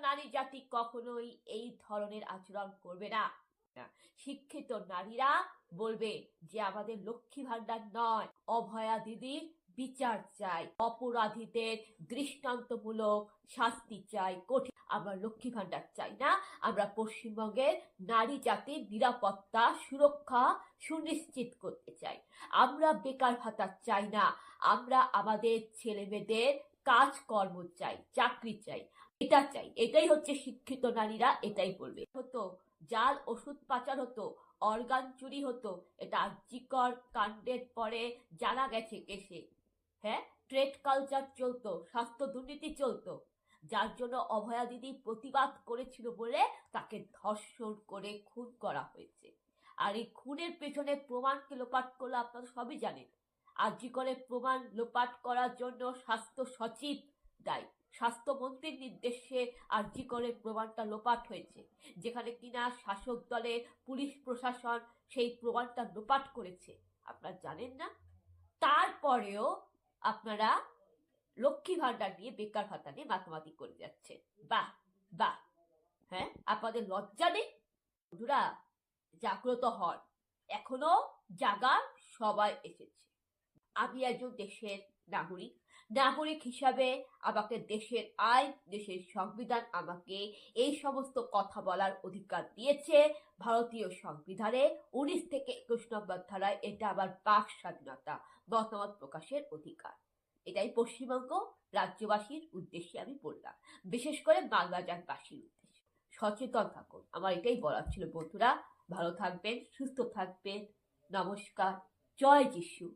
নারী জাতি কখনোই এই ধরনের আচরণ করবে না। শিক্ষিত নারীরা বলবে যে আমাদের লক্ষ্মী ভান্ডার নয়, অভয়া দিদির বিচার চাই, অপরাধীদের দৃষ্টান্তমূলক শাস্তি চাই, কঠিন। আমরা লক্ষ্মী ভান্ডার চাই না, আমরা পশ্চিমবঙ্গের নারী জাতির নিরাপত্তা সুরক্ষা সুনিশ্চিত করতে চাই। আমরা বেকার ভাতা চাই না, আমরা আমাদের ছেলে মেয়েদের কাজকর্ম চাই, চাকরি চাই, এটা চাই। এটাই হচ্ছে শিক্ষিত নারীরা এটাই বলবে। হতো জাল ওষুধ পাচার হতো, অর্গান চুরি হতো, এটা আর্যিকর কাণ্ডের পরে জানা গেছে কেসে। হ্যাঁ, ট্রেড কালচার চলতো, স্বাস্থ্য দুর্নীতি চলতো, যার জন্য অভয়া দিদি প্রতিবাদ করেছিল বলে তাকে ধর্ষণ করে খুন করা হয়েছে। আর এই খুনের পেছনে প্রমাণকে লোপাট করলে আপনারা সবই জানেন। আর্যিকরের প্রমাণ লোপাট করার জন্য স্বাস্থ্য সচিব দায়ী। স্বাস্থ্যমন্ত্রীর নির্দেশে আর্যিকরের প্রমাণটা লোপাট হয়েছে, যেখানে কিনা শাসক দলের পুলিশ প্রশাসন সেই প্রমাণটা লোপাট করেছে। আপনারা জানেন না? তারপরেও আপনারা লক্ষ্মী ভান্ডার নিয়ে, বেকার ভাতা নিয়ে মাতামাতি করে যাচ্ছে। বাহ বাহ, হ্যাঁ, আপনাদের লজ্জা নেই? বন্ধুরা, জাগ্রত হন, এখনো জাগার সবাই এসেছে। আমি একজন দেশের নাগরিক, নাগরিক হিসাবে আমাকে দেশের আইন, দেশের সংবিধান আমাকে এই সমস্ত কথা বলার অধিকার দিয়েছে। ভারতীয় সংবিধানে 19 থেকে 21 নম্বর ধারায় এটা আমার বাক স্বাধীনতা, মতামত প্রকাশের অধিকার। এটাই পশ্চিমবঙ্গ রাজ্যবাসীর উদ্দেশ্যে আমি বললাম, বিশেষ করে বাংলাদেশবাসীর উদ্দেশ্যে। সচেতন থাকুন, আমার এটাই বলার ছিল। বন্ধুরা, ভালো থাকবেন, সুস্থ থাকবেন। নমস্কার, জয় যিশু।